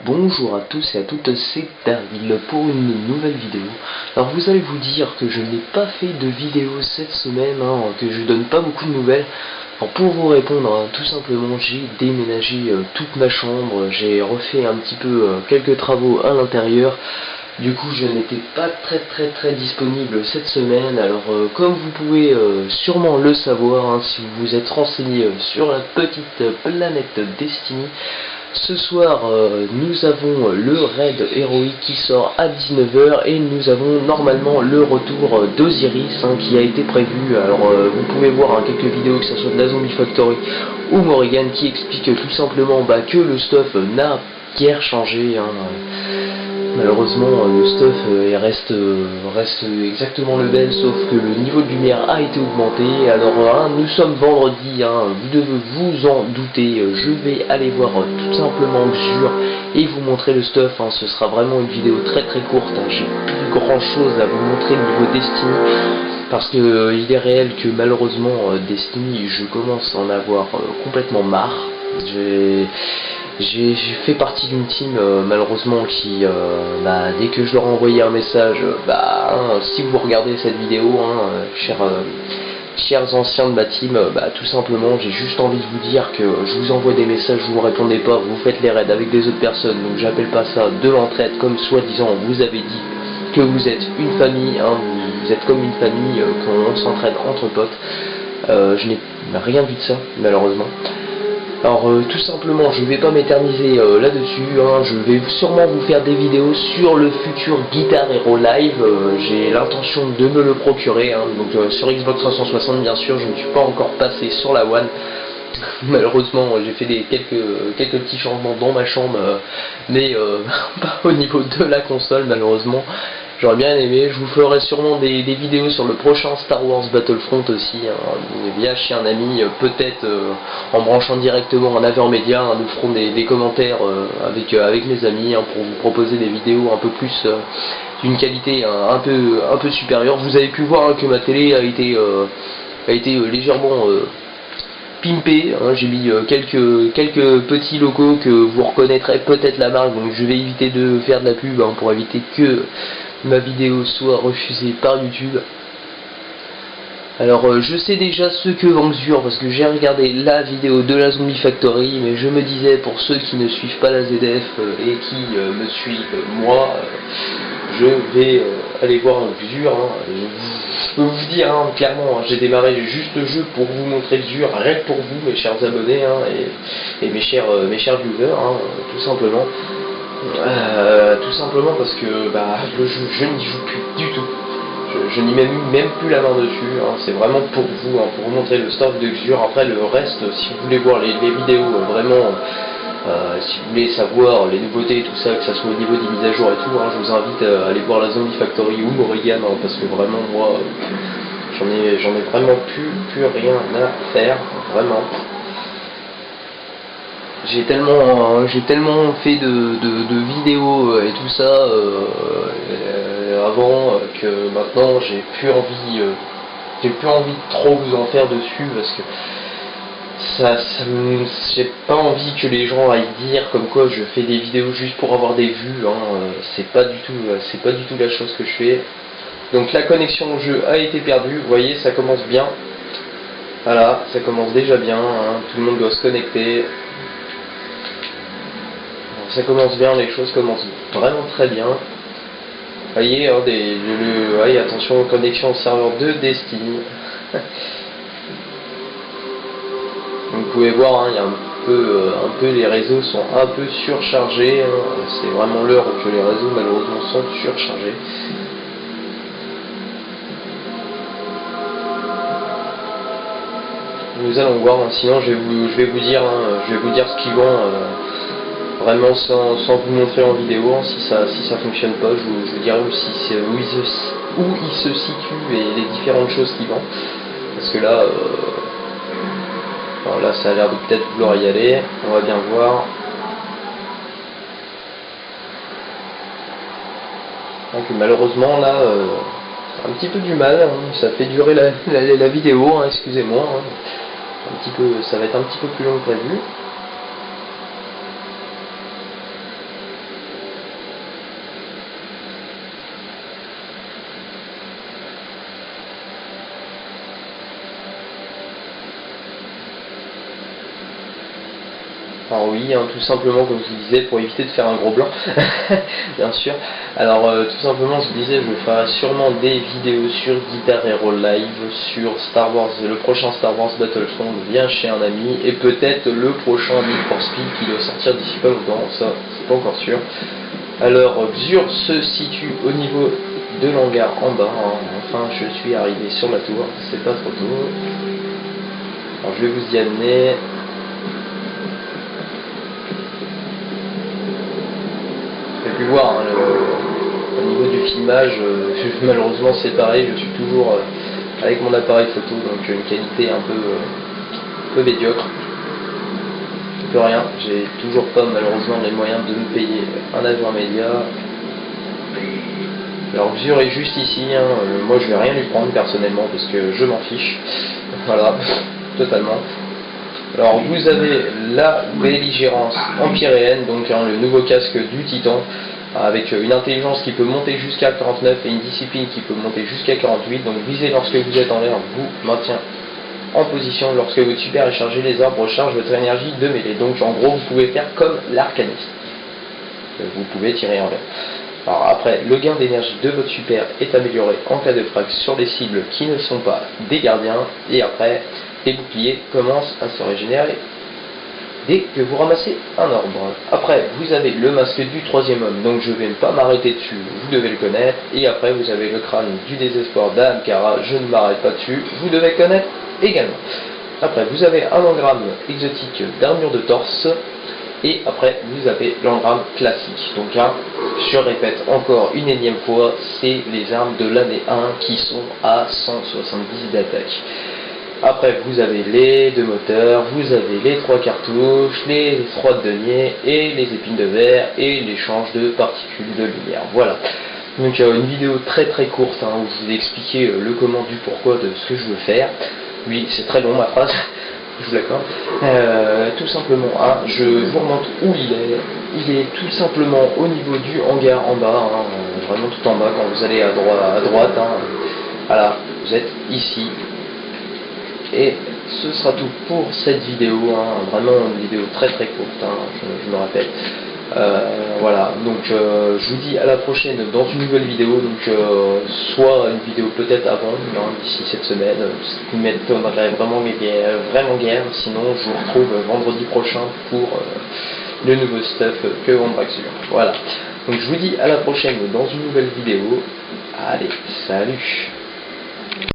Bonjour à tous et à toutes, c'est Daryl pour une nouvelle vidéo. Alors vous allez vous dire que je n'ai pas fait de vidéo cette semaine, que je donne pas beaucoup de nouvelles. Alors pour vous répondre, tout simplement j'ai déménagé toute ma chambre, j'ai refait un petit peu quelques travaux à l'intérieur. Du coup je n'étais pas très disponible cette semaine. Alors comme vous pouvez sûrement le savoir, si vous vous êtes renseigné sur la petite planète Destiny, ce soir, nous avons le raid héroïque qui sort à 19 h et nous avons normalement le retour d'Osiris qui a été prévu. Alors vous pouvez voir quelques vidéos, que ce soit de la Zombie Factory ou Morrigan, qui explique tout simplement que le stuff n'a guère changé. Malheureusement le stuff reste exactement le même, sauf que le niveau de lumière a été augmenté. Alors nous sommes vendredi, vous devez vous en douter, je vais aller voir tout simplement Xur et vous montrer le stuff. Ce sera vraiment une vidéo très courte, j'ai plus grand chose à vous montrer niveau Destiny, parce que il est réel que malheureusement Destiny, je commence à en avoir complètement marre. J'ai fait partie d'une team malheureusement qui, dès que je leur ai envoyé un message, si vous regardez cette vidéo, chers anciens de ma team, tout simplement j'ai juste envie de vous dire que je vous envoie des messages, vous ne répondez pas, vous faites les raids avec des autres personnes, donc j'appelle pas ça de l'entraide, comme soi-disant vous avez dit que vous êtes une famille, vous êtes comme une famille, qu'on s'entraide entre potes. Je n'ai rien vu de ça malheureusement. Alors tout simplement je vais pas m'éterniser là-dessus, je vais sûrement vous faire des vidéos sur le futur Guitar Hero Live. J'ai l'intention de me le procurer, donc sur Xbox 360 bien sûr. Je ne suis pas encore passé sur la One. Malheureusement j'ai fait quelques petits changements dans ma chambre, mais pas au niveau de la console malheureusement. J'aurais bien aimé, je vous ferai sûrement des vidéos sur le prochain Star Wars Battlefront aussi, via chez un ami, peut-être en branchant directement en Avermedia. Nous ferons des commentaires avec mes amis, pour vous proposer des vidéos un peu plus d'une qualité un peu supérieure. Vous avez pu voir que ma télé a été légèrement pimpé, j'ai mis quelques petits logos que vous reconnaîtrez peut-être la marque, donc je vais éviter de faire de la pub pour éviter que ma vidéo soit refusée par YouTube. Alors je sais déjà ce que vend Xur parce que j'ai regardé la vidéo de la Zombie Factory, mais je me disais, pour ceux qui ne suivent pas la ZF et qui me suivent moi, je vais aller voir Xur. Je peux vous dire clairement, j'ai démarré juste le jeu pour vous montrer Xur, rien que pour vous mes chers abonnés, et mes chers viewers, tout simplement. Tout simplement parce que le jeu, je n'y joue plus du tout. Je n'y mets même plus la main dessus. C'est vraiment pour vous, pour vous montrer le stuff de Xur. Après le reste, si vous voulez voir les vidéos vraiment, si vous voulez savoir les nouveautés et tout ça, que ça soit au niveau des mises à jour et tout, je vous invite à aller voir la Zombie Factory ou Morrigan, parce que vraiment moi j'en ai vraiment plus rien à faire, vraiment. J'ai tellement fait de vidéos et tout ça avant, que maintenant j'ai plus envie de trop vous en faire dessus, parce que j'ai pas envie que les gens aillent dire comme quoi je fais des vidéos juste pour avoir des vues. C'est pas du tout la chose que je fais. Donc la connexion au jeu a été perdue, vous voyez, ça commence bien. Voilà, ça commence déjà bien, tout le monde doit se connecter. Ça commence bien, les choses commencent vraiment très bien. Vous voyez, attention, connexion au serveur de Destiny. Vous pouvez voir, il y a un peu les réseaux sont un peu surchargés. C'est vraiment l'heure où les réseaux malheureusement sont surchargés. Nous allons voir, sinon je vais vous dire ce qu'ils vend. Vraiment sans vous montrer en vidéo, si ça fonctionne pas, je vous dirai aussi où il se situe et les différentes choses qu'il vend. Parce que là, là ça a l'air de peut-être vouloir y aller, on va bien voir. Donc malheureusement là, un petit peu du mal, ça fait durer la vidéo, excusez-moi. Ça va être un petit peu plus long que prévu. Alors oui, tout simplement comme je vous disais, pour éviter de faire un gros blanc, bien sûr. Alors tout simplement, je vous disais, je ferai sûrement des vidéos sur Guitar Hero Live, sur Star Wars, le prochain Star Wars Battlefront vient chez un ami, et peut-être le prochain Need for Speed qui doit sortir d'ici pas longtemps, ça c'est pas encore sûr. Alors Xur se situe au niveau de l'hangar en bas, enfin je suis arrivé sur la tour, c'est pas trop tôt. Alors je vais vous y amener. Vous avez pu voir au niveau du filmage, malheureusement c'est pareil, je suis toujours avec mon appareil photo, donc une qualité un peu médiocre. Je peux rien, j'ai toujours pas malheureusement les moyens de me payer un agent média. Alors Xur est juste ici, moi je vais rien lui prendre personnellement parce que je m'en fiche, voilà, totalement. Alors vous avez la belligérance empyréenne, donc le nouveau casque du Titan, avec une intelligence qui peut monter jusqu'à 49 et une discipline qui peut monter jusqu'à 48, donc visez lorsque vous êtes en l'air, vous maintient en position, lorsque votre super est chargé, les arbres rechargent votre énergie de mêlée, donc en gros vous pouvez faire comme l'arcaniste, vous pouvez tirer en l'air. Alors après, le gain d'énergie de votre super est amélioré en cas de frag sur les cibles qui ne sont pas des gardiens, et après les boucliers commencent à se régénérer dès que vous ramassez un orbe. Après, vous avez le masque du troisième homme, donc je ne vais pas m'arrêter dessus, vous devez le connaître. Et après, vous avez le crâne du désespoir d'Ahamkara, je ne m'arrête pas dessus, vous devez connaître également. Après, vous avez un engramme exotique d'armure de torse. Et après, vous avez l'engramme classique. Donc je répète encore une énième fois, c'est les armes de l'année 1 qui sont à 170 d'attaque. Après, vous avez les 2 moteurs, vous avez les 3 cartouches, les 3 deniers et les épines de verre et l'échange de particules de lumière. Voilà. Donc une vidéo très courte où je vous ai expliqué le comment, du pourquoi de ce que je veux faire. Oui, c'est très long ma phrase. Je vous l'accorde. Tout simplement, je vous remontre où il est. Il est tout simplement au niveau du hangar en bas, vraiment tout en bas quand vous allez à droite. Voilà, vous êtes ici. Et ce sera tout pour cette vidéo, vraiment une vidéo très courte, je me rappelle. Voilà, donc je vous dis à la prochaine dans une nouvelle vidéo, donc soit une vidéo peut-être avant, d'ici cette semaine, ce qui m'étonnerait vraiment guère, sinon je vous retrouve vendredi prochain pour le nouveau stuff que vendra Xur. Voilà, donc je vous dis à la prochaine dans une nouvelle vidéo. Allez, salut!